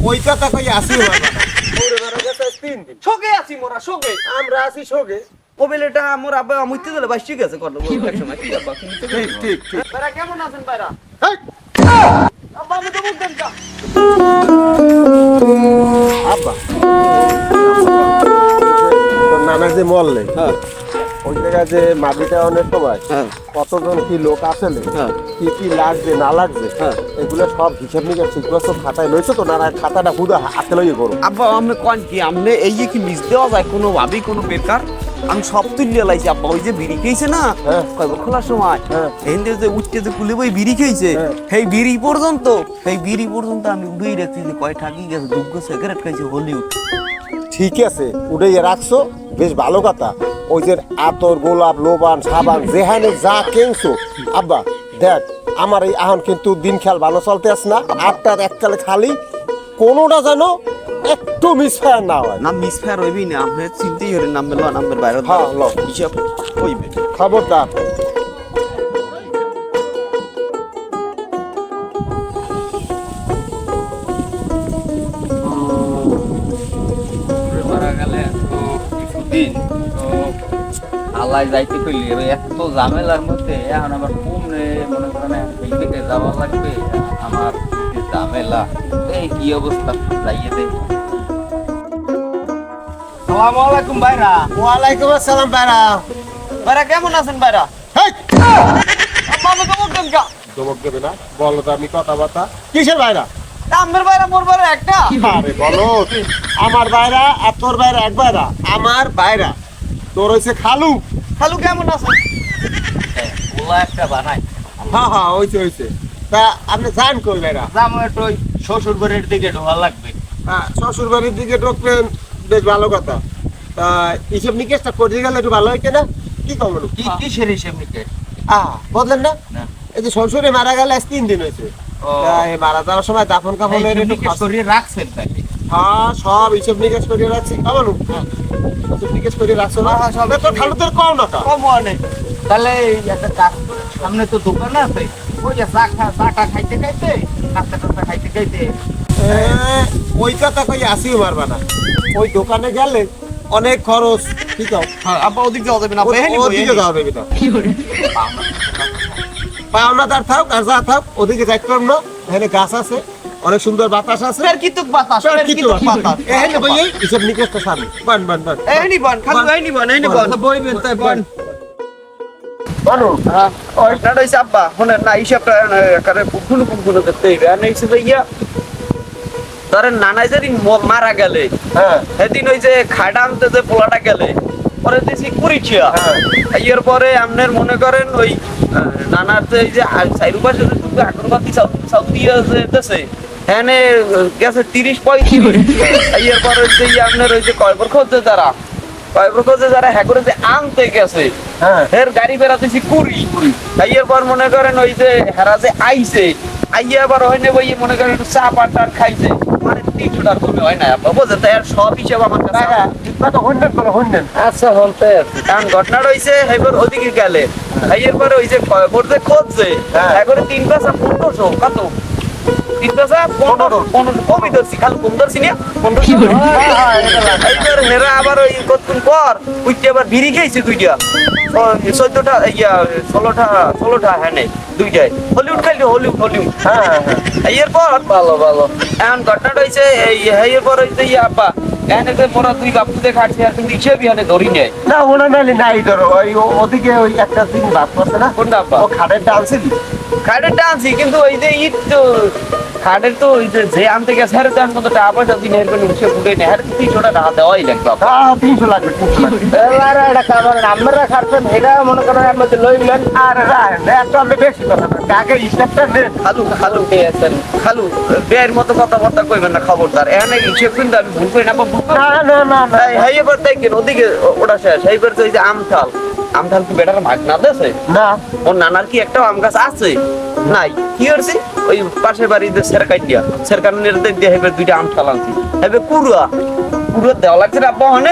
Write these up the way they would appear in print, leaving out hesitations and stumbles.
ওই কথা কই আসি বাবা ওরে মারা গেছে 3 দিন শোকে আছি মোরা শোকে আমরা আসি শোকে ও বেলেটা মোর আব্বা মুইতে দিলে বাইশ ঠিক আছে করলো এক সময় কি আব্বা কি নিতে ঠিক ঠিক ঠিক বাইরা কেমন আছেন বাইরা হেই! আব্বা আমি তো মুখ দেন কা আব্বা তোর নানা যে মরলে হ্যাঁ ওই জায়গায় যে মাটিটা অনেক সময় হ্যাঁ কতজন কি লোক আসলে হ্যাঁ। কি কি লাগছে না লাগছে হ্যাঁ। এগুলো সব হিসাব নিকাশ ঠিক মতো খাতায় লইছো তো না খাতাটা হুদা হাতে লইয়ে করো আব্বা আমি কোন কি আমনে এই যে কি মিস দেওয়া যায় কোনো ভাবি কোনো বেকার আমি সব তুলিয়ে লাইছি আব্বা ওই যে বিড়ি খেয়েছে না হ্যাঁ। কয়বার খোলার সময় হ্যাঁ। এন্ডে যে উঠতে যে কুলে বই বিড়ি খেয়েছে হ্যাঁ। সেই বিড়ি পর্যন্ত আমি উড়েই রাখছি যে কয় ঠাকি গেছে দুগ্গ সিগারেট খাইছে হলিউড ঠিক আছে উড়াইয়ে রাখছো বেশ ভালো কথা ওই যে আতর গোলাপ লোবান সাবান যেখানে যা কেনছো আব্বা দেখ আমার এই এখন কিন্তু দিন খেয়াল ভালো চলতে আস না আটটার এককালে খালি কোনোটা যেন একটু মিসফায়ার না হয় না মিস ফেয়ার হইবি না আপনি চিন্তাই হরে নাম বেলো নামের বাইরে হ্যাঁ, ল। হিসাব হইবে খবরদার মারা গেলে তো কিছুদিন তো আল্লাহ যাইতে কইলি এবার এত ঝামেলার মধ্যে এখন আবার কমনে মনে করেন এই দিকে যাওয়া লাগবে আমার যে ঝামেলা এই কি অবস্থা যাইয়ে দে আসসালামু আলাইকুম ভাইরা ওয়ালাইকুম আসসালাম বাইরা ভাইরা কেমন আছেন ভাইরা হেই! আব্বা আমি তো মুখ দেন কা ধমক দেবে না বলো তো আমি কথাবার্তা কিসের বাইরা নামের বাইরে মোর বাইরে একটা আরে বলো তুই আমার বাইরা আর তোর বাইরা এক বাইরা আমার বাইরা তোর হইছে খালু খালু কেমন আছেন ওলা একটা বানাই হ্যাঁ হ্যাঁ হইছে তা আপনি যান কই বাইরা যাবো একটু ওই শ্বশুর বাড়ির দিকে ঢোয়া লাগবে হ্যাঁ শ্বশুর বাড়ির দিকে ঢুকলেন বেশ ভালো কথা তা হিসেব নিকেশটা করে গেলে একটু ভালো হইতে না কি খবর কি কিসের হিসেব নিকে বদলেন না না। এই যে শ্বশুরে মারা গেলে আজ 3 দিন হয়েছে ও। তা এই মারা যাওয়ার সময় দাফন কাফনের একটু খরচ- সরিয়ে রাখছেন তাকে হ্যাঁ সব হিসেব নিকেশ করে রাখছি কেমন হিসেব নিকেশ করে রাখছো না হ্যাঁ, সব তো খালুদের কম না কা? কম অনেক তাহলে এই একটা কাজ করে, সামনে তো দোকান আছে ওই যে চাটা খাইতে খাইতে নাস্তা টাস্তা খাইতে খাইতে এ, ওই কথা কই আসিও মারবা না ওই দোকানে গেলে অনেক খরচ ঠিক আছে হ্যাঁ আব্বা ওদিক যাওয়া যাবে না আব্বা এখানে ওদিকে যাওয়া যাবে না পাওনাদার থাক আর যা থাক ওদিকে যাইতে পারব না এখানে গাছ আছে অনেক সুন্দর বাতাস আছে ফের কিতুক বাতাস আর ফের কি কিতুক তো বাতাস এখানে বই এই হিসাব নিকেশটা সামনে বান এখানে বান খালু এখানে বান বইবেন তাই বান বানু ওইটা হইছে আব্বা শুনেন না হিসাবটা একারে পুনঃ দেখতে হইবে আর নেক্সট ভাইয়া ধরেন নানাই যেদিন মারা গেলে হ্যাঁ সেদিন ওই যে খাডা আনতে যে পোলাটা গেলে পরে দিছি কুড়িছিয়া হ্যাঁ। এর পরে আপনার মনে করেন ওই নানার যে এই যে চাইরু পাশে যে শুধু আগরবাতি সাউথ দিয়ে যেতেছে হ্যাঁ গেছে 30-35 এর পরে হচ্ছে আপনার ওই যে কয়বর খোঁজে যারা হ্যাঁ করে যে আনতে গেছে হ্যাঁ এর গাড়ি বেড়াতেছি 20 এর পর মনে করেন ওই যে হেরা যে আইছে আইয়া আবার হয়নি ওই মনে করেন একটু চা পাটার খাইছে মানে 300 টাকার কমে হয় না বুঝলেন তো এর সব হিসাব আমার কাছে তো হন্ডেন করে হন্ডেন আচ্ছা বলতে কারণ ঘটনাটা হইছে এবার ওদিকে গেলে এরপরে ওই যে কয়বর যে খোঁজছে হ্যাঁ। এবারে 3 পাঁচা 1500 কত 3 পাঁচা 15 কমই ধরছি খালি কম ধরছি না 1500 এইবার হেরা আবার ওই কতক্ষণ পর উইতে আবার বিড়ি খেয়েছে দুইটা 14টা ইয়া 16টা হ্যাঁ নেই দুইটাই হলিউড খাইলে হলিউড হ্যাঁ এরপর ভালো এখন ঘটনাটা হইছে এই এরপর হইছে ইয়া আপা এখানে যে মোরা দুই বাপুতে খাচ্ছি আর কিন্তু হিসেব বিহানে ধরি নেই না ওনা নালি নাই ধরো ওই ওদিকে ওই একটা দিন বাদ করছে না কোনটা আপা ও খাটের ডান্সিল খাটের টানছি কিন্তু ওই যে ঈদ তো খাটের তো ওই যে আনতে গেছে হ্যাঁ তেমন কত টাকা পয়সা দিন এর কোনো হিসেব উঠে নেই হ্যাঁ 300 টাকা দেওয়াই লাগবে আপা। হ্যাঁ 300 লাগবে 300 লাগবে এটা কারণ আমরা খাচ্ছেন এটা মনে করেন আমাদের লইলেন আর একটা আমি বেশি কথা না কাকে হিসাবটা নেন খালু খালু বেয়ের মতো কথাবার্তা কইবেন না খবরদার এখানে হিসেব কিন্তু আমি ভুল করি না বা ভুল করি না না না না হ্যাঁ এবার দেখেন ওদিকে ওটা শেষ এইবার তো ওই যে আমঠাল কি বেটার ভাগ না দেছে না ওর নানার কি একটা আম গাছ আছে নাই কি হচ্ছে ওই পাশের বাড়িতে সেরকানের দিয়ে হেবে দুইটা আম ঠাল আনছি হেবে কুড়ুয়া দেওয়া লাগছে রে আব্বা মানে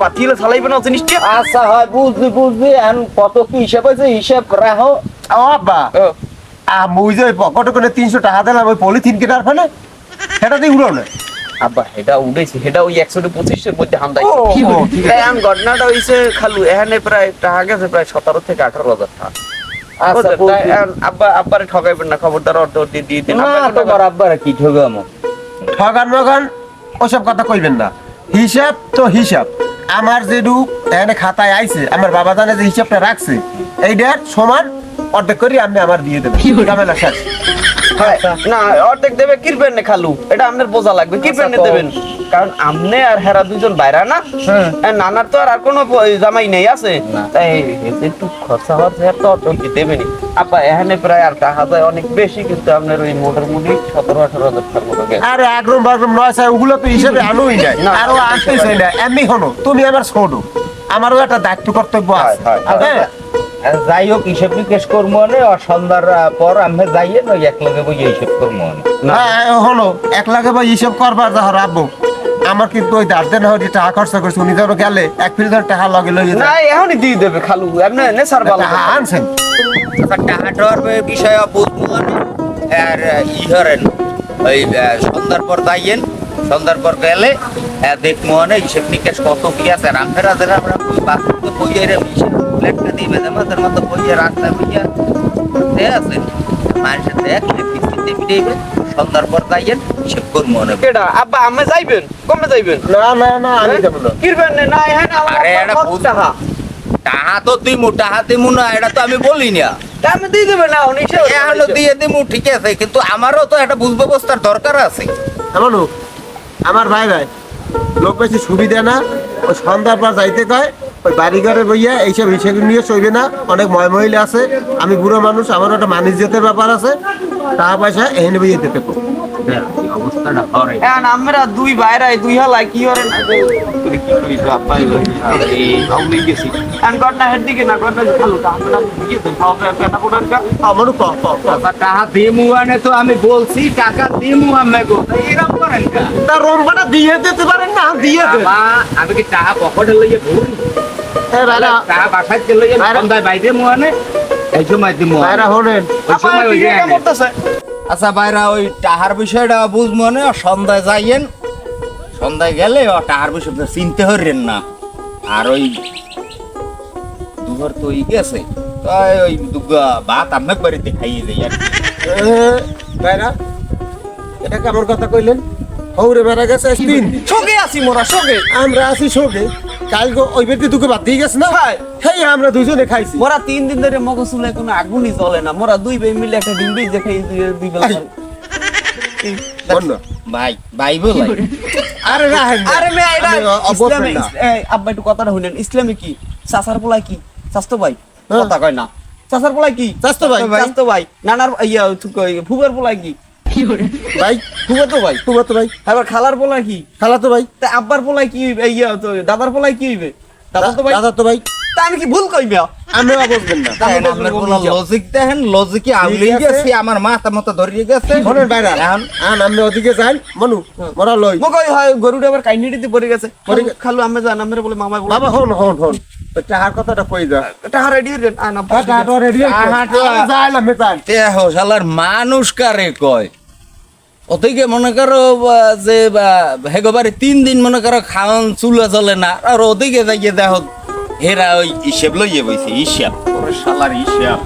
পাতিলে ছালাইবে না জিনিসটা আচ্ছা হয় বুঝছি এখন কত কি হিসাব হয়েছে হিসাব রাখো ও আব্বা মুই যে পকেটে করে 300 টাকা দিলাম ওই পলিথিন কেনার ফেলে সেটা দিয়ে উড়ো না আব্বা এটা উঠেছি এটা ওই 125 মধ্যে হামদাই ও, ও, ঠিক আছে। এখন ঘটনাটা হইছে খালু এখানে প্রায় টাকা গেছে প্রায় 17 থেকে 18,000 টাকা আচ্ছা বুঝলেন? বলছি- তাই এখন আব্বারে ঠকাইবেন না খবরদার অর্ধ দিয়ে দিন না আব্বা তোমার আব্বারা কি ঠগামো ঠগান মগান ওসব কথা কইবেন না, হিসাব তো হিসাব। আমার যেটু এখানে খাতায় আইছে, আমার বাবা জানে যে হিসাবটা রাখছে, এইটার সমান অর্ধেক করে আপনি আমার দিয়ে দেবেন, ঝামেলা শেষ। হ্যাঁ, না অর্ধেক দেবে কিরবেন না খালু এটা আপনার বোঝা লাগবে কিরবেন না আচ্ছা, তো- দেবেন কারণ আমনে আর হেরা দুজন বাইরা না হ্যাঁ। আর নানার তো আর কোনো জামাই নেই আছে না। তাই এতে একটু খরচা হচ্ছে তো অর্ধেক দেবেনি আপা এখানে প্রায় আর টাকা যায় অনেক বেশি কিন্তু আপনার ওই মোটামুটি 17-18,000 টাকার মতো গেছে আরে আগ্রম বাগ্রম নয় স্যার, ওগুলো তো হিসাবে আনোই নাই, না। আরো আনতেই চাই না। এমনি হলো তুমি আমার ছোট, আমারও একটা দায়িত্ব কর্তব্য আছে। হয়, হয়। হ্যাঁ, যাই হোক হিসেব নিকেশ করবো মানে আর সন্ধ্যার পর আমি যাইয়ে নই এক লগে বই হিসেব করবো মানে হ্যাঁ, হলো এক লাখে বা হিসাব করবার যা রাখবো। আমার কিন্তু ওই দাঁড়তে না হলে টাকা খরচা করছে, উনি যেন গেলে 1 ফ্রিজের টাকা লগে লগে না এখনই দিয়ে দেবে খালু আপনি নেশার ভালো আনছেন। টাকাটার বিষয়ে বুঝবো মানে আর ই ধরেন ওই সন্ধ্যার পর যাইয়েন সন্ধ্যার পর গেলে দেখবো মানে হিসেব নিকেশ কত কি আছে রামফেরা যারা আমরা বাথরুমে বইয়ে রে হিসেব প্লেটটা দিবে আমাদের মতো বইয়ে রাখতে বইয়া দে আছে মানুষের দেখলে কিস্তিতে বিড়েইবে সন্ধ্যার পর যাইয়েন হিসেব করবো মনে কেডা আব্বা আমি যাইবেন কমে যাইবেন না না না, আমি যাবো না। কিরবেন না এখানে আমার আরে, আব্বার এটা কত বুঝ- টাকা টাহা তো দিমু টাহা দিমু না এটা তো আমি বলি না তা আমি দিয়ে দেবেন না উনি এখনো দিয়ে দিমু ঠিক আছে কিন্তু আমারও তো একটা বুঝ ব্যবস্থার দরকার আছে এমন আমার ভাই ভাই লোক বেশি সুবিধা না, ওই সন্ধ্যার পর যাইতে কয়, ওই বাড়ি ঘরে বইয়া এইসব হিসেবে নিয়ে চলবে না। অনেক মহিলা আছে, আমি বুড়ো মানুষ, আমার একটা মানিজ্যতের ব্যাপার আছে, টাকা পয়সা এখানে বইয়ে দিতে পারবো। অবস্থাটা হয় এখন আমরা দুই বাইরাই দুই হালাই কি করেন কি করি তো আব্বাই আমি গেছি এখন ঘটনা হেড দিকে না ঘটনা খালু তা আমরা দিয়ে দেন খাওয়া পেটা পোটার কা আমারও টাকা দিমু মানে তো আমি বলছি টাকা দিমু আমি গো এরকম করেন কা তার রম্বাটা দিয়ে দিতে পারেন না, দিয়ে দেন। বাবা, আমি কি টাকা পকেটে লইয়ে ঘুরি হ্যাঁ ভাইরা, টাকা বাসাইতে লইয়ে বাইরে- সন্ধ্যায় বাইরে মুয়ানে এই সময় দিমু ভাইরা হলেন, ওই সময় ওই যে কি করতেছে আচ্ছা বাইরা ওই টাহার বিষয়টা বুঝবো মানে সন্ধ্যায় যাইয়েন সন্ধ্যায় গেলে ও টাহার বিষয়টা চিনতে হরেন না আর ওই দুঘর তো ই গেছে তাই ওই দুগা ভাত আমি বাড়িতে খাইয়ে যাই আর কি। ভাইরা এটা কেমন কথা কইলেন? হৌরে বেড়া গেছে আজ 3 দিন, শোকে আছি মোরা শোকে আমরা আছি শোকে, কালকে ওই ব্যক্তি দুকে বাদ দিয়ে গেছে না ভাই, সেই আমরা দুজনে খাইছি। মোরা 3 দিন ধরে মগজ চুলে কোনো আগুনই জ্বলে না মোরা দুই ভাই মিলে একটা ডিম দিয়ে খাই দুই বেলা আই। বন্ধ। ভাই ভাই বলাই আরে রাহেন না। আরে মেয়ে এটা আমি ইসলামে অবশ্যই না। আব্বা একটু কথাটা শুনেন ইসলামে কি চাচার পোলাই কি চাচতো ভাই হ্যাঁ। কথা কয় না চাচার পোলাই কি চাচতো ভাই। চাচতো ভাই নানার ইয়া ফুবের পোলাই কি ভাই, ফুবের তো ভাই তোমার তো ভাই, এবার খালার পোলাই কি খালা তো ভাই, তা আব্বার পোলাই কি হইবে ইয়া তো দাদার পোলাই কি হইবে দাদা তো ভাই দাদা তো ভাই, তা আমি কি ভুল কইবা আমরা বুঝবেন না। লজিক দেখেন লজিকে আউলি ঠিক আছে। গেছে আমার মাথা মতো ধরিয়ে গেছে শোনেন ভাইরা, এখন আন আমরা ওদিকে যাই, মনু মোরা লই। মকই হয় গরুটা আবার কাইনিটিতে পড়ে গেছে পড়ে গে- খালু আমি জান আমরা বলে মামা বলে বাবা হন হন হন, ওই টাকার কথাটা কই যা। টাকা রেডি রেন আনা টাকাটা রেডি টাকাটা- যাইলাম মেতান। দেহ শালার মানুষ কারে কয় ওদিকে মনে করো যে হেগোবারে 3 দিন মনে করো খাওয়ান চুলা চলে না আর ওদিকে যাইয়ে দেখো হেরা ওই হিসেব লইয়ে বইছে হিসাব ওরে শালার হিসাব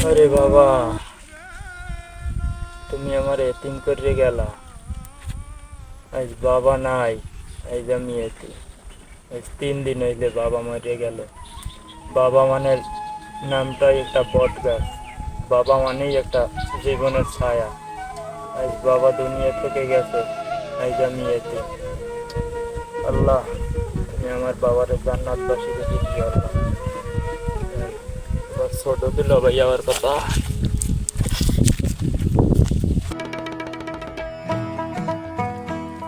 আরে বাবা তুমি আমার এতিম করে গেলা আজ বাবা নাই আজ আমি এতিম আজ 3 দিন হইলে বাবা মরে গেল বাবা মানের নামটাই একটা বট গাছ বাবা মানেই একটা জীবনের ছায়া আজ বাবা দুনিয়া থেকে গেছে আজ আমি এতিম আল্লাহ তুমি আমার বাবার জান্নাতবাসী করে দিও আল্লাহ এবার ছোট দিল ভাই আমার কথা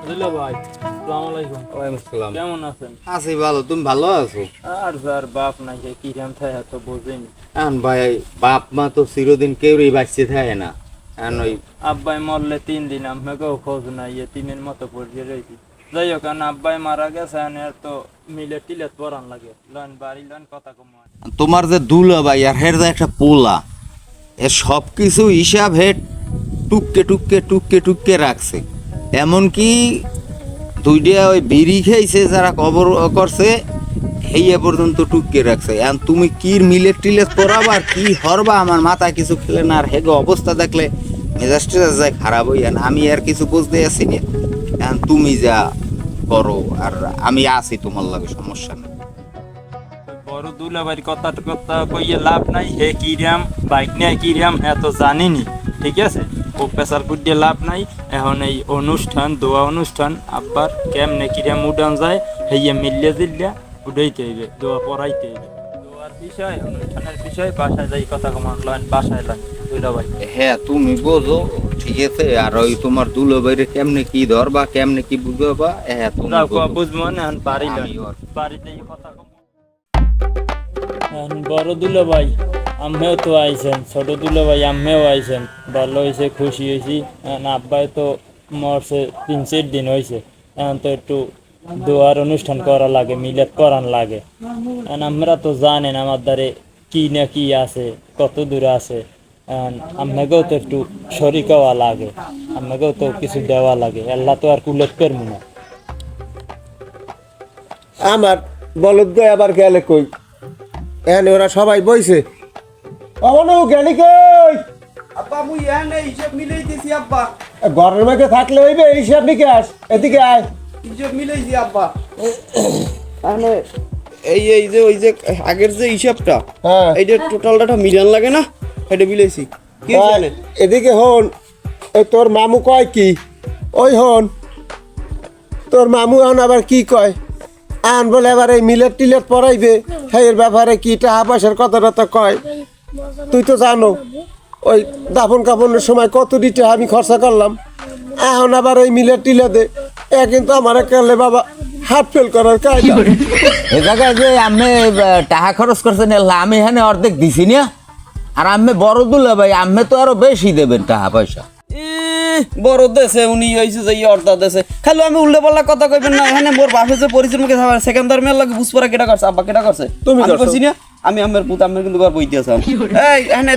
দিল ভাই আসসালামু আলাইকুম ওয়ালাইকুম কেমন আছেন আছি ভালো তুমি ভালো আছো আর যার বাপ নাই যে কিরাম থাকে এত বোঝেনি এখন ভাই বাপ মা তো চিরদিন কেউই বাঁচতে থাকে না এখন ওই আব্বাই মরলে 3 দিন আমাকেও খোঁজ নাই এতিমের মতো পড়ে রয়েছি যাই হোক আব্বাই মারা গেছে আর তো মিলে টিলে পরান লাগে লন বাড়ি লন কথা কম তোমার যে দুলা ভাই আর হের যে একটা পোলা এর সব কিছু হিসাব হেড টুককে টুককে টুককে টুককে রাখছে এমনকি দুইটা ওই বিড়ি খেয়েছে যারা কবর করছে এই পর্যন্ত টুককে রাখছে এখন তুমি কি মিলে টিলে পড়াবা আর কি হরবা আমার মাথায় কিছু খেলে না আর হেগে অবস্থা দেখলে মেজাজ টেজাজ যায় খারাপ হইয়া না আমি আর কিছু বুঝতে আসি না এখন তুমি যা করো আর আমি আছি তোমার লাগে সমস্যা নেই বড় দুলাভাইয়ের কথা কইয়ে লাভ নাই হে কিরাম বাইক নিয়ে কিরাম এত জানিনি ঠিক আছে ও প্রেসার কুটিয়ে লাভ নাই এখন এই অনুষ্ঠান দোয়া অনুষ্ঠান আব্বার কেমনে কিরাম উডান যায় হেয়ে মিলিয়ে দিল্লা উঠাইতে হইবে দোয়া পড়াইতে হইবে দোয়ার বিষয় অনুষ্ঠানের বিষয় বাসায় যাই কথা কমান লন বাসায় লন দুলাভাই হ্যাঁ তুমি বোঝো ঠিক আছে আর ওই তোমার দুলো বাইরে কেমনে কি ধরবা কেমনে কি বুঝবা হ্যাঁ তুমি বোঝো। বুঝবো না এখন বাড়ি লন আমি ওর- বাড়িতে কথা কম বড় দুলাভাই আম্মেও তো আইছেন ছোট দুলাভাই আম্মেও আইছেন ভালো হয়েছে খুশি হয়েছি আব্বাই তো মরছে 3-4 দিন হয়েছে এখন তো একটু দোয়ার অনুষ্ঠান করা লাগে মিলাদ করান লাগে আমরা তো জানেন আমার দ্বারে কি না কি আছে কত দূরে আছে আমাকেও তো একটু শরিক হওয়া লাগে আমাকেও তো কিছু দেওয়া লাগে আল্লাহ তো আর কুলেট করবো না আমার বলদ গো আবার গেলে কই এখানে ওরা সবাই বইছে অমনু গেলি কই আব্বা মুই এনে হিসাব মিলাইতেছি আব্বা ঘরের মধ্যে থাকলে হইবে এই হিসাব নিকাশ এদিকে আয় হিসাব মিলাইছি আব্বা মানে এই যে ওই যে আগের যে হিসাবটা হ্যাঁ এইটা টোটালটা মিলান লাগে না এটা মিলাইছি কি জানে এদিকে হন ওই তোর মামু কয় কি ওই হন তোর মামু এখন আবার কি কয় আন বলে এবার এই মিলেট টিলেট পড়াইবে হ্যাঁ এর ব্যাপারে কি টাকা পয়সার কথাটা তো কয় তুই তো জানো ওই দাফন কাফনের সময় কত দিতে আমি খরচা করলাম এখন আবার ওই মিলেট টিলে দে এ কিন্তু আমার কালে বাবা হাফ ফেল করার কায়দা এ জায়গায় যে আমি টাকা খরচ করছেন এলা আমি এখানে অর্ধেক দিছি না আর আমি বড় দুলা ভাই আমি তো আরো বেশি দেবেন টাকা পয়সা বড় দেশে উনি হইছে যে অর্ডার দেশে খালি আমি উল্লে পাল্লা কথা কইবেন না এখানে মোর বাপে যে পরিচয় মুখে সেকেন্ডার মেল লাগে বুঝপরা কেটা করছে আব্বা কেটা করছে তুমি আমি করছো। কইছি না আমি আমার পুত আমার কিন্তু ঘর বইতে আছি এই এখানে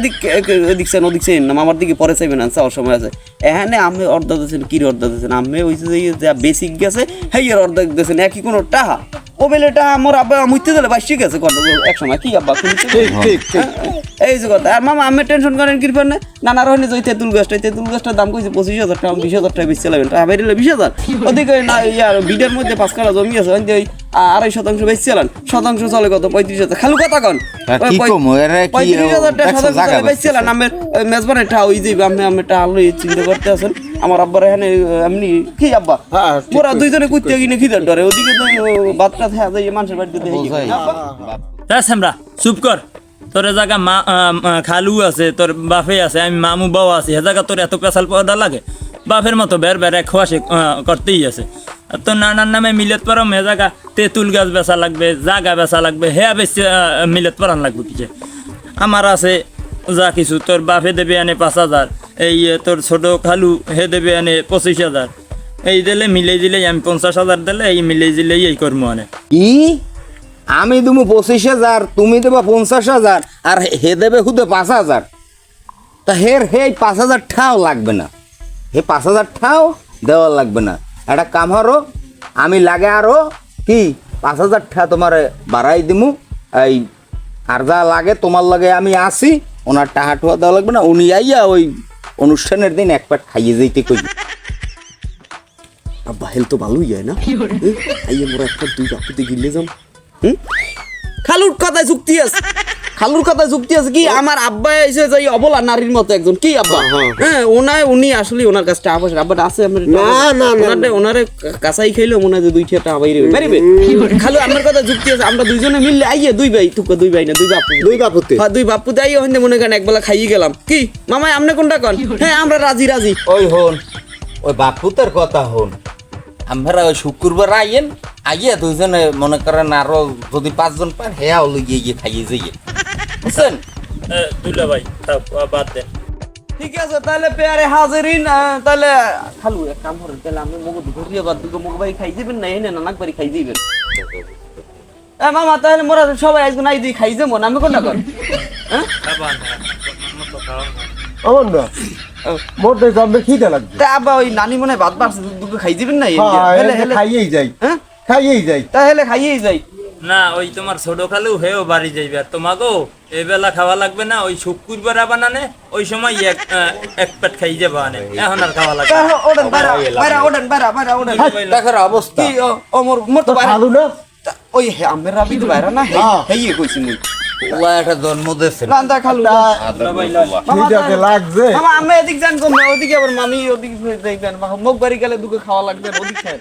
এদিকছেন ওদিকছেন না আমার দিকে পরে চাইবেন না চাওয়ার সময় আছে এখানে আমি অর্ডার দিয়েছেন কি অর্ডার দিয়েছেন আমি হইছে যে যা বেসিক গেছে হেই এর অর্ডার দিয়েছেন একই কোনো টাহা ও বেলে টাহা আমার আব্বা মুইতে দিলে বাস ঠিক আছে এক সময় কি আব্বা শুনছি ঠিক ঠিক ঠিক এই যে কথা আর মামা আমি টেনশন করেন কি পারেন নানার হইনি যে তেঁতুল গাছটার দাম কইছে 25,000 টাকা 20,000 টাকা বেশি চালাবেন টাকা বেরিয়ে 20,000 ওদিকে না ইয়ার বিডের মধ্যে 5 কাঠা জমি আছে ওই 2.5% বেশি চালান শতাংশ চলে কত 35,000 খালু কথা কন কি কম এরা কি 35,000 টাকা একশো শতাংশ জায়গা চলে বেশি চালান আমার মেজবানের টা ওই যে আমি টা আলো চিন্তা করতে আছেন আমার আব্বার এখানে এমনি কি আব্বা হ্যাঁ, ঠিক মোরা দুইজনে কুত্তে কিনে খিদার ডরে ওদিকে তো বাচ্চা থাকে যে মানুষের বাড়িতে বোঝাই আমরা চুপ কর তোর জায়গা মা খালু আছে তোর বাপে আছে আমি মামু বাবা আছি হে জায়গা তোর এত পেশাল পয়দা লাগে বাপের মতো বের বের এক খোয়াশে করতেই আছে আর তোর নানার নামে মিলেত পারাম হে জায়গা তেঁতুল গাছ বেচা লাগবে জাগা বেচা লাগবে হে বেশি মিলেত পারান লাগবে কিছু আমার আছে যা কিছু তোর বাপে দেবে আনে 5,000 এই তোর ছোট খালু হে দেবে আনে 25,000 এই দিলে মিলাই দিলে আমি 50,000 দিলে এই মিলাই দিলেই এই করবো আনে কি আমি দেবো 25,000 তুমি দেবা 50,000 আর হে দেবে হুদে 5,000 তা হের হে 5,000 ঠাও লাগবে না হে 5,000 ঠাও দেওয়া লাগবে না একটা কাম হরো আমি লাগে আরো কি 5,000 ঠা তোমার বাড়াই দিমু এই আর যা লাগে তোমার লাগে আমি আসি ওনার টাকা টুয়া দেওয়া লাগবে না উনি আইয়া ওই অনুষ্ঠানের দিন এক প্যাট খাইয়ে যেতে কই আব্বা হেল তো ভালোই যায় না আইয়া মোরা একটা দুই বাপুতে গিলে যাম খালুর কথায় যুক্তি আছে কি আমার আব্বা এসে যাই অবলা নারীর মতো একজন কি আব্বা হ্যাঁ উনি আসলে ওনার কাছে টাকা পয়সা আব্বা আছে আমার ওনারে কাঁচাই খাইলে মনে হয় যে 2 টাকা বাইরে পারিবে খালু আমার কথা যুক্তি আছে আমরা দুইজনে মিললে আইয়ে দুই ভাই তুকো দুই ভাই না দুই বাপুতে হ্যাঁ দুই বাপুতে আইয়ে হইতে মনে করেন একবেলা খাইয়ে গেলাম কি মামাই আপনি কোনটা কন হ্যাঁ আমরা রাজি ওই হন ওই বাপুতের কথা হন আমরা ওই শুক্রবার আইয়া দুইজনে মনে করেন আরো যদি 5 জন পান হেয়া লইয়ে গিয়ে খাইয়ে যাইয়ে বুঝছেন দুলা ভাই বাদ দেন ঠিক আছে তাহলে পেয়ারে হাজিরিন তাহলে খালু এক কাম করেন তাহলে আমি মগু ধরিয়ে বাদ দুটো মগু ভাই খাই দিবেন না এনে নানাক বাড়ি খাই দিবেন মামা তাহলে মোরা সবাই আজকে নাই দিয়ে খাই যাবো আমি কোনটা কর হ্যাঁ আমার না মোর দেখ জম্বে খিদে লাগবে তা আবার ওই নানি মনে হয় ভাত বাড়ছে দুটো খাই দিবেন না হ্যাঁ হেলে এই যে হেলে খাইয়েই যাই হ্যাঁ খাইয়েই যাই তাহলে খাইয়েই যাই না ওই তোমার ছোট খালু হেও বাড়ি যাইবে আর তোমাকেও এই বেলা খাওয়া লাগবে না ওই শুক্রবার বানানে ওই সময় এক পেট খাই যাবে আনে এখন আর খাওয়া লাগবে না। ওডেন বাইরা ওডেন বাইরা ওডেন দেখার অবস্থা কি ও মোর তো তো বাইরা ভালো না ওই আমের রাবি তো বাইরা না হ্যাঁ। হেই কইছি মুই ওলা একটা জন্ম দিয়েছে রান্দা খালু মামা খিদাতে লাগছে মামা আমি এদিক যান কম ওদিকে আবার মামি ওদিকে দেখবেন মুখ বাড়ি গেলে দুটো খাওয়া লাগবে ওদিক খায়